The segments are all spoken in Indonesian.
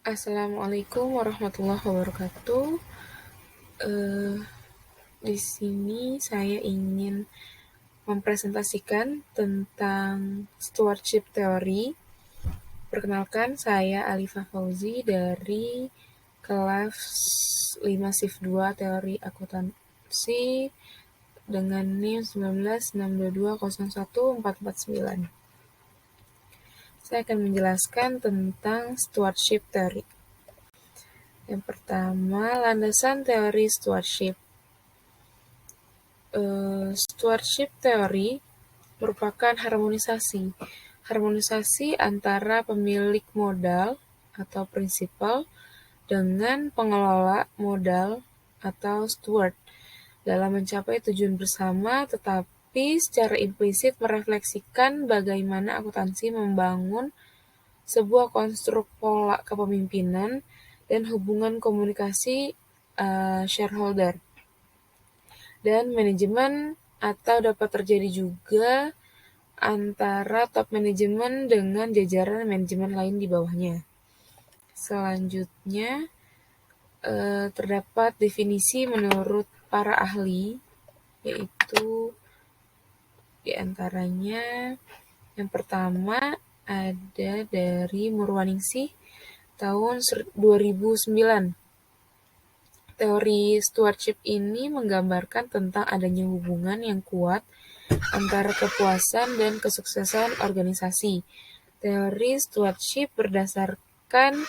Assalamualaikum warahmatullahi wabarakatuh. Di sini saya ingin mempresentasikan tentang stewardship theory. Perkenalkan, saya Alifa Fauzi dari kelas 5 Shift 2 Teori Akuntansi dengan NIM 1962201449. Saya akan menjelaskan tentang stewardship theory. Yang pertama, landasan teori stewardship. Stewardship theory merupakan harmonisasi antara pemilik modal atau prinsipal dengan pengelola modal atau steward dalam mencapai tujuan bersama, tetapi secara implisit merefleksikan bagaimana akuntansi membangun sebuah konstruk pola kepemimpinan dan hubungan komunikasi shareholder dan manajemen, atau dapat terjadi juga antara top manajemen dengan jajaran manajemen lain di bawahnya. Selanjutnya, terdapat definisi menurut para ahli, yaitu di antaranya yang pertama ada dari Murwaningsih tahun 2009. Teori stewardship ini menggambarkan tentang adanya hubungan yang kuat antara kepuasan dan kesuksesan organisasi. Teori stewardship berdasarkan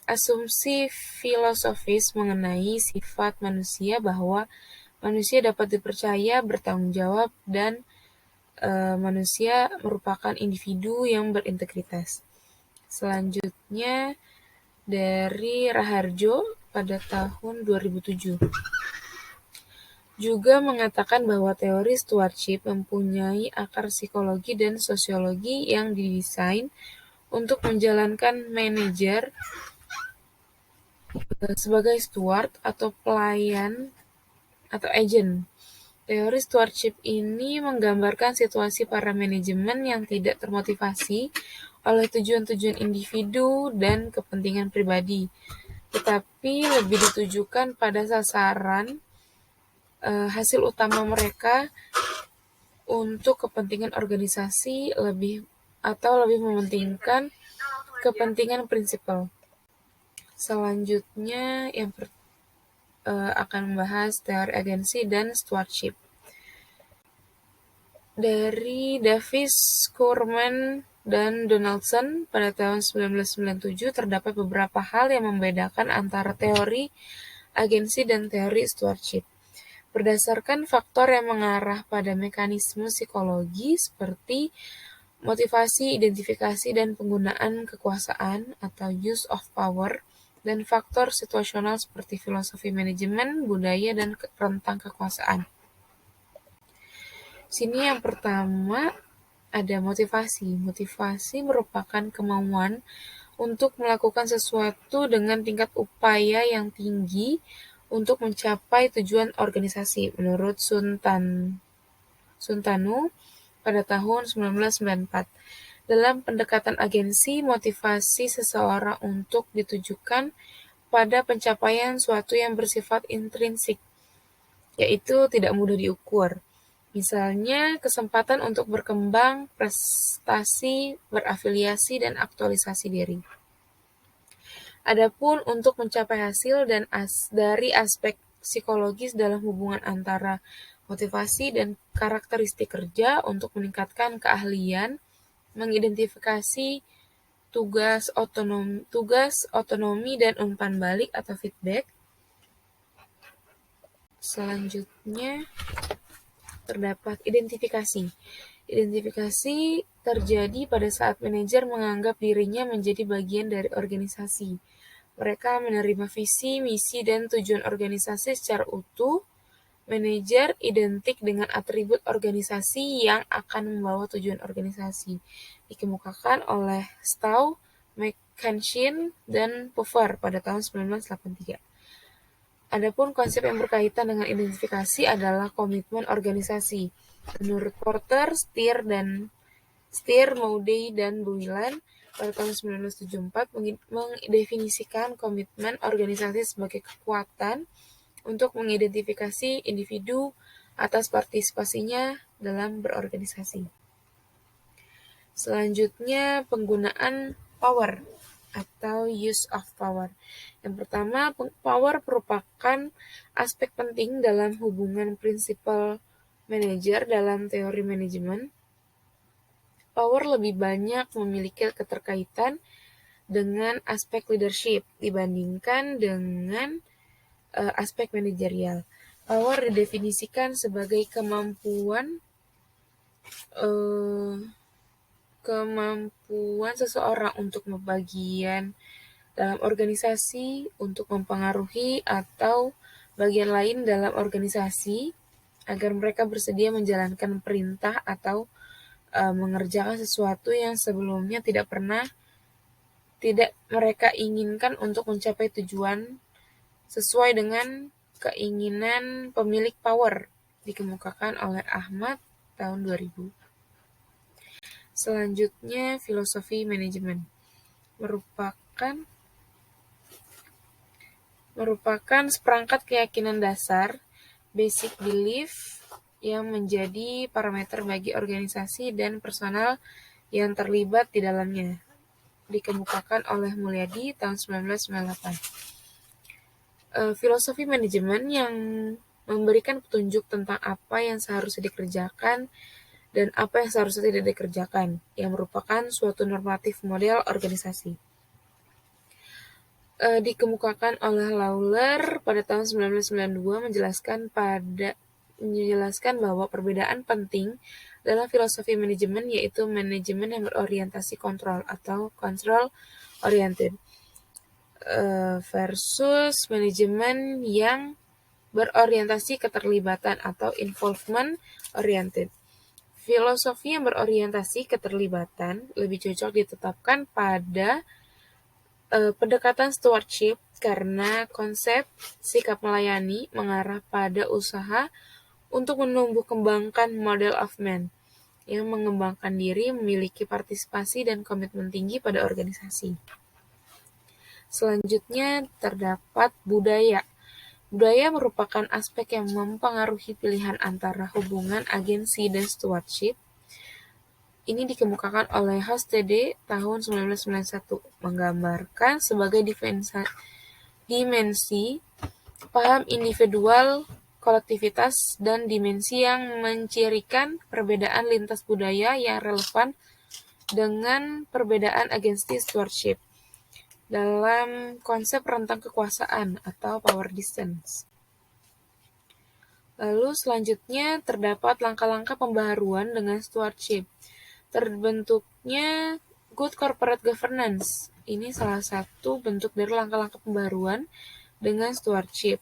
asumsi filosofis mengenai sifat manusia bahwa manusia dapat dipercaya, bertanggung jawab, dan manusia merupakan individu yang berintegritas. Selanjutnya dari Raharjo pada tahun 2007. Juga mengatakan bahwa teori stewardship mempunyai akar psikologi dan sosiologi yang didesain untuk menjalankan manajer sebagai steward atau pelayan atau agent. Teori stewardship ini menggambarkan situasi para manajemen yang tidak termotivasi oleh tujuan-tujuan individu dan kepentingan pribadi, tetapi lebih ditujukan pada sasaran hasil utama mereka untuk kepentingan organisasi lebih mementingkan kepentingan prinsipal. Selanjutnya yang akan membahas teori agensi dan stewardship. Dari Davis, Kurman, dan Donaldson pada tahun 1997 terdapat beberapa hal yang membedakan antara teori agensi dan teori stewardship. Berdasarkan faktor yang mengarah pada mekanisme psikologi seperti motivasi, identifikasi, dan penggunaan kekuasaan atau use of power, dan faktor situasional seperti filosofi manajemen, budaya, dan rentang kekuasaan. Sini yang pertama ada motivasi. Motivasi merupakan kemauan untuk melakukan sesuatu dengan tingkat upaya yang tinggi untuk mencapai tujuan organisasi, menurut Suntanu pada tahun 1994. Dalam pendekatan agensi, motivasi seseorang untuk ditujukan pada pencapaian suatu yang bersifat intrinsik, yaitu tidak mudah diukur. Misalnya, kesempatan untuk berkembang, prestasi, berafiliasi, dan aktualisasi diri. Adapun untuk mencapai hasil dan dari aspek psikologis dalam hubungan antara motivasi dan karakteristik kerja untuk meningkatkan keahlian, mengidentifikasi tugas otonomi dan umpan balik atau feedback. Selanjutnya terdapat identifikasi. Identifikasi terjadi pada saat manajer menganggap dirinya menjadi bagian dari organisasi. Mereka menerima visi, misi, dan tujuan organisasi secara utuh. Manajer identik dengan atribut organisasi yang akan membawa tujuan organisasi. Dikemukakan oleh Stowe, McKenshin, dan Puffer pada tahun 1983. Adapun konsep yang berkaitan dengan identifikasi adalah komitmen organisasi. Menurut Porter, Steer, Moody, dan Boylan, pada tahun 1974 mendefinisikan komitmen organisasi sebagai kekuatan untuk mengidentifikasi individu atas partisipasinya dalam berorganisasi. Selanjutnya, penggunaan power atau use of power. Yang pertama, power merupakan aspek penting dalam hubungan principal manager dalam teori manajemen. Power lebih banyak memiliki keterkaitan dengan aspek leadership dibandingkan dengan aspek manajerial. Power didefinisikan sebagai kemampuan seseorang untuk membagian dalam organisasi, untuk mempengaruhi atau bagian lain dalam organisasi agar mereka bersedia menjalankan perintah atau mengerjakan sesuatu yang sebelumnya tidak mereka inginkan untuk mencapai tujuan sesuai dengan keinginan pemilik power, dikemukakan oleh Ahmad tahun 2000. Selanjutnya, filosofi manajemen merupakan seperangkat keyakinan dasar, basic belief, yang menjadi parameter bagi organisasi dan personal yang terlibat di dalamnya, dikemukakan oleh Mulyadi tahun 1998. Filosofi manajemen yang memberikan petunjuk tentang apa yang seharusnya dikerjakan dan apa yang seharusnya tidak dikerjakan, yang merupakan suatu normatif model organisasi. Dikemukakan oleh Lawler pada tahun 1992 menjelaskan bahwa perbedaan penting dalam filosofi manajemen yaitu manajemen yang berorientasi kontrol atau control oriented versus manajemen yang berorientasi keterlibatan atau involvement oriented. Filosofi yang berorientasi keterlibatan lebih cocok ditetapkan pada pendekatan stewardship karena konsep sikap melayani mengarah pada usaha untuk menumbuh kembangkan model of man yang mengembangkan diri, memiliki partisipasi dan komitmen tinggi pada organisasi. Selanjutnya terdapat budaya. Budaya merupakan aspek yang mempengaruhi pilihan antara hubungan agensi dan stewardship. Ini dikemukakan oleh Hastede tahun 1991, menggambarkan sebagai dimensi paham individual, kolektivitas, dan dimensi yang mencirikan perbedaan lintas budaya yang relevan dengan perbedaan agensi stewardship dalam konsep rentang kekuasaan atau power distance. Lalu selanjutnya terdapat langkah-langkah pembaharuan dengan stewardship. Terbentuknya good corporate governance. Ini salah satu bentuk dari langkah-langkah pembaruan dengan stewardship.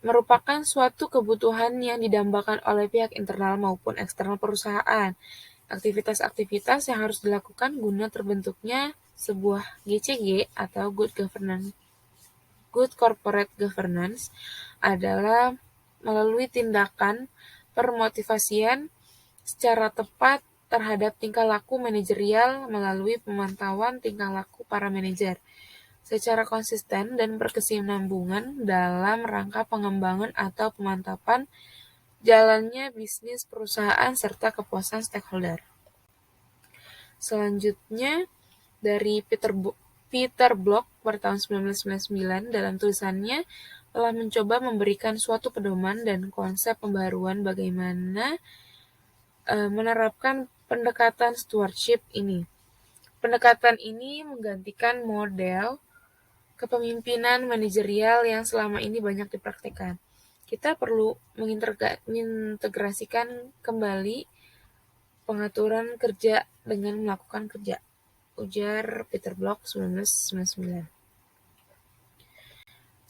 Merupakan suatu kebutuhan yang didambakan oleh pihak internal maupun eksternal perusahaan. Aktivitas-aktivitas yang harus dilakukan guna terbentuknya sebuah GCG atau good corporate governance adalah melalui tindakan permotivasian secara tepat terhadap tingkah laku manajerial melalui pemantauan tingkah laku para manajer secara konsisten dan berkesinambungan dalam rangka pengembangan atau pemantapan jalannya bisnis perusahaan serta kepuasan stakeholder. Selanjutnya dari Peter Block pada tahun 1999 dalam tulisannya telah mencoba memberikan suatu pedoman dan konsep pembaruan bagaimana menerapkan pendekatan stewardship ini. Pendekatan ini menggantikan model kepemimpinan manajerial yang selama ini banyak dipraktikkan. Kita perlu mengintegrasikan kembali pengaturan kerja dengan melakukan kerja, ujar Peter Block 1999.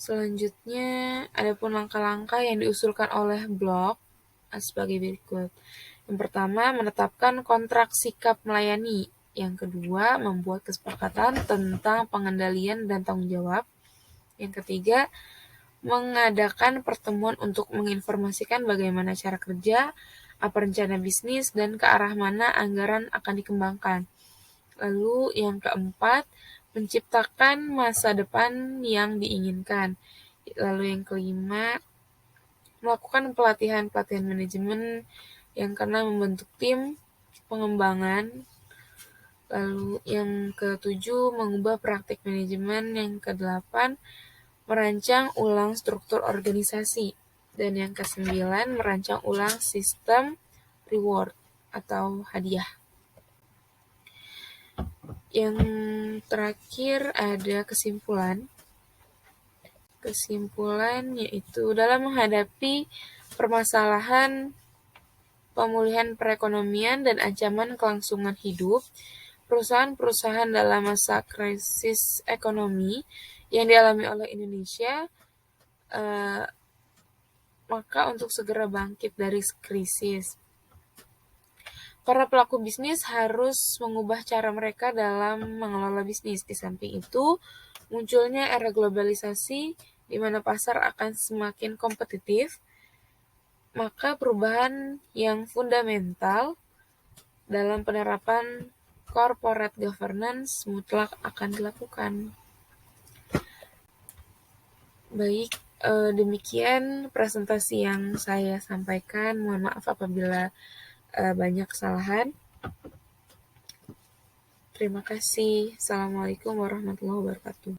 Selanjutnya, adapun langkah-langkah yang diusulkan oleh Block sebagai berikut. Yang pertama, menetapkan kontrak sikap melayani. Yang kedua, membuat kesepakatan tentang pengendalian dan tanggung jawab. Yang ketiga, mengadakan pertemuan untuk menginformasikan bagaimana cara kerja, apa rencana bisnis, dan ke arah mana anggaran akan dikembangkan. Lalu yang keempat, menciptakan masa depan yang diinginkan. Lalu yang kelima, melakukan pelatihan-pelatihan manajemen. Yang keenam, membentuk tim pengembangan. Lalu yang ketujuh, mengubah praktik manajemen. Yang kedelapan, merancang ulang struktur organisasi. Dan yang kesembilan, merancang ulang sistem reward atau hadiah. Yang terakhir ada kesimpulan. Kesimpulan yaitu dalam menghadapi permasalahan pemulihan perekonomian dan ancaman kelangsungan hidup, perusahaan-perusahaan dalam masa krisis ekonomi yang dialami oleh Indonesia, maka untuk segera bangkit dari krisis, para pelaku bisnis harus mengubah cara mereka dalam mengelola bisnis. Di samping itu, munculnya era globalisasi di mana pasar akan semakin kompetitif, maka perubahan yang fundamental dalam penerapan corporate governance mutlak akan dilakukan. Baik, demikian presentasi yang saya sampaikan. Mohon maaf apabila banyak kesalahan. Terima kasih. Assalamualaikum warahmatullahi wabarakatuh.